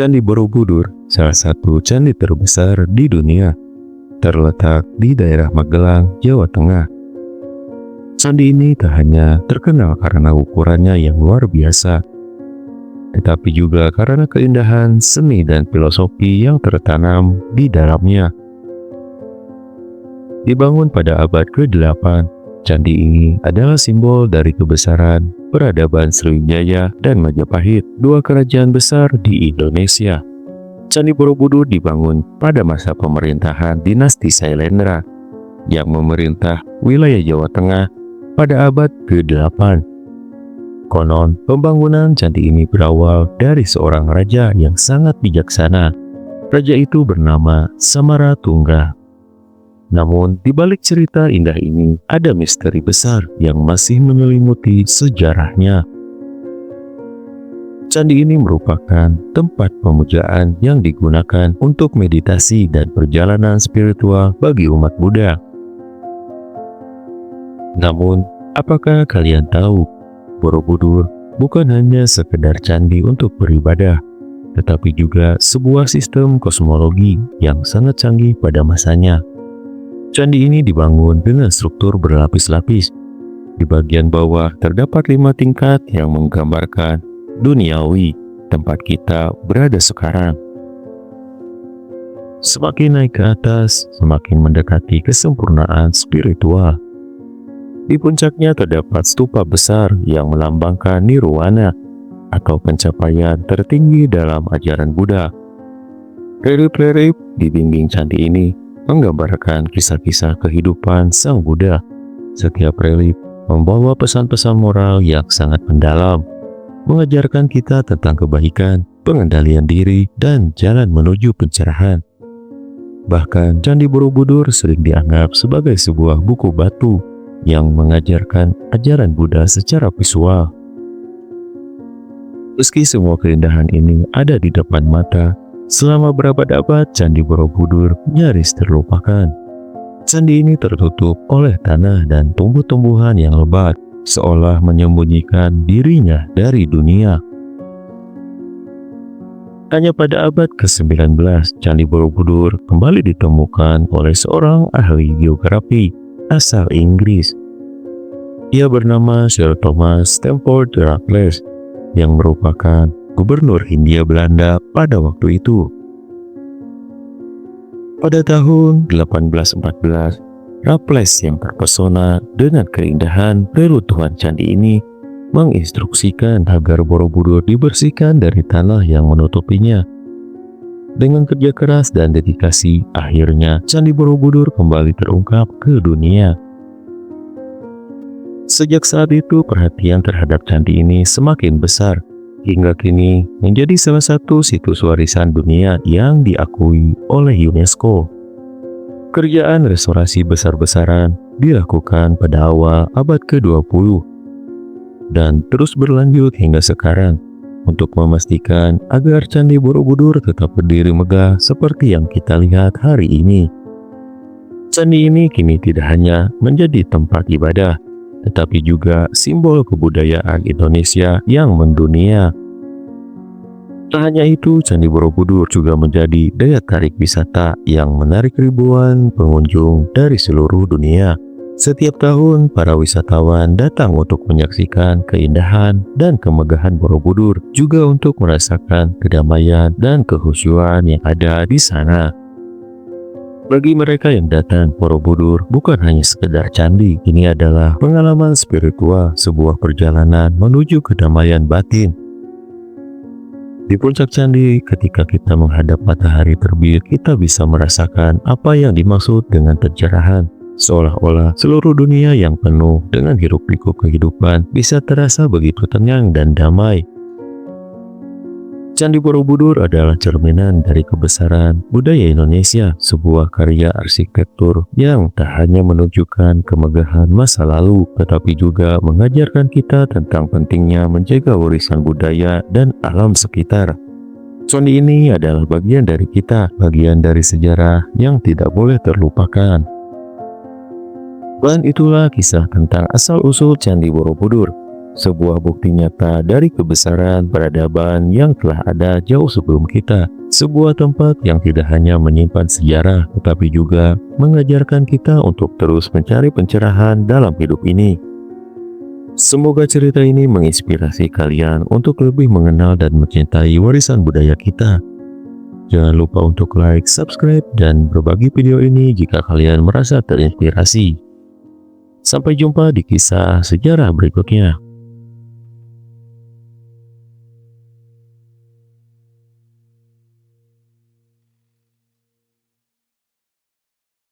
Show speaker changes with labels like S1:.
S1: Candi Borobudur, salah satu candi terbesar di dunia, terletak di daerah Magelang, Jawa Tengah. Candi ini tak hanya terkenal karena ukurannya yang luar biasa, tetapi juga karena keindahan seni dan filosofi yang tertanam di dalamnya. Dibangun pada abad ke-8, candi ini adalah simbol dari kebesaran peradaban Sriwijaya dan Majapahit, dua kerajaan besar di Indonesia. Candi Borobudur dibangun pada masa pemerintahan dinasti Sailendra yang memerintah wilayah Jawa Tengah pada abad ke-8. Konon, pembangunan candi ini berawal dari seorang raja yang sangat bijaksana. Raja itu bernama Samaratungga. Namun, di balik cerita indah ini, ada misteri besar yang masih menyelimuti sejarahnya. Candi ini merupakan tempat pemujaan yang digunakan untuk meditasi dan perjalanan spiritual bagi umat Buddha. Namun, apakah kalian tahu, Borobudur bukan hanya sekedar candi untuk beribadah, tetapi juga sebuah sistem kosmologi yang sangat canggih pada masanya. Candi ini dibangun dengan struktur berlapis-lapis. Di bagian bawah terdapat 5 tingkat yang menggambarkan duniawi, tempat kita berada sekarang. Semakin naik ke atas, semakin mendekati kesempurnaan spiritual. Di puncaknya terdapat stupa besar yang melambangkan nirwana atau pencapaian tertinggi dalam ajaran Buddha. Relief-relief di dinding candi ini menggambarkan kisah-kisah kehidupan Sang Buddha. Setiap relief membawa pesan-pesan moral yang sangat mendalam, mengajarkan kita tentang kebaikan, pengendalian diri, dan jalan menuju pencerahan. Bahkan, Candi Borobudur sering dianggap sebagai sebuah buku batu yang mengajarkan ajaran Buddha secara visual. Meski semua keindahan ini ada di depan mata, selama berabad-abad Candi Borobudur nyaris terlupakan. Candi ini tertutup oleh tanah dan tumbuh-tumbuhan yang lebat, seolah menyembunyikan dirinya dari dunia. Hanya pada abad ke-19, Candi Borobudur kembali ditemukan oleh seorang ahli geografi asal Inggris. Ia bernama Sir Thomas Stamford Raffles, yang merupakan Gubernur Hindia Belanda pada waktu itu. Pada tahun 1814, Raffles yang terpesona dengan keindahan reruntuhan candi ini menginstruksikan agar Borobudur dibersihkan dari tanah yang menutupinya. Dengan kerja keras dan dedikasi, akhirnya Candi Borobudur kembali terungkap ke dunia. Sejak saat itu, perhatian terhadap candi ini semakin besar, hingga kini menjadi salah satu situs warisan dunia yang diakui oleh UNESCO. Kerjaan restorasi besar-besaran dilakukan pada awal abad ke-20 dan terus berlanjut hingga sekarang untuk memastikan agar Candi Borobudur tetap berdiri megah seperti yang kita lihat hari ini. Candi ini kini tidak hanya menjadi tempat ibadah, tetapi juga simbol kebudayaan Indonesia yang mendunia. Tak hanya itu, Candi Borobudur juga menjadi daya tarik wisata yang menarik ribuan pengunjung dari seluruh dunia. Setiap tahun, para wisatawan datang untuk menyaksikan keindahan dan kemegahan Borobudur, juga untuk merasakan kedamaian dan kehusyuan yang ada di sana. Bagi mereka yang datang, Borobudur bukan hanya sekedar candi. Ini adalah pengalaman spiritual, sebuah perjalanan menuju kedamaian batin. Di puncak candi, ketika kita menghadap matahari terbit, kita bisa merasakan apa yang dimaksud dengan pencerahan. Seolah-olah seluruh dunia yang penuh dengan hiruk-pikuk kehidupan bisa terasa begitu tenang dan damai. Candi Borobudur adalah cerminan dari kebesaran budaya Indonesia, sebuah karya arsitektur yang tak hanya menunjukkan kemegahan masa lalu, tetapi juga mengajarkan kita tentang pentingnya menjaga warisan budaya dan alam sekitar. Candi ini adalah bagian dari kita, bagian dari sejarah yang tidak boleh terlupakan. Dan itulah kisah tentang asal-usul Candi Borobudur. sebuah bukti nyata dari kebesaran peradaban yang telah ada jauh sebelum kita. Sebuah tempat yang tidak hanya menyimpan sejarah, tetapi juga mengajarkan kita untuk terus mencari pencerahan dalam hidup ini. Semoga cerita ini menginspirasi kalian untuk lebih mengenal dan mencintai warisan budaya kita. Jangan lupa untuk like, subscribe, dan berbagi video ini jika kalian merasa terinspirasi. Sampai jumpa di kisah sejarah berikutnya.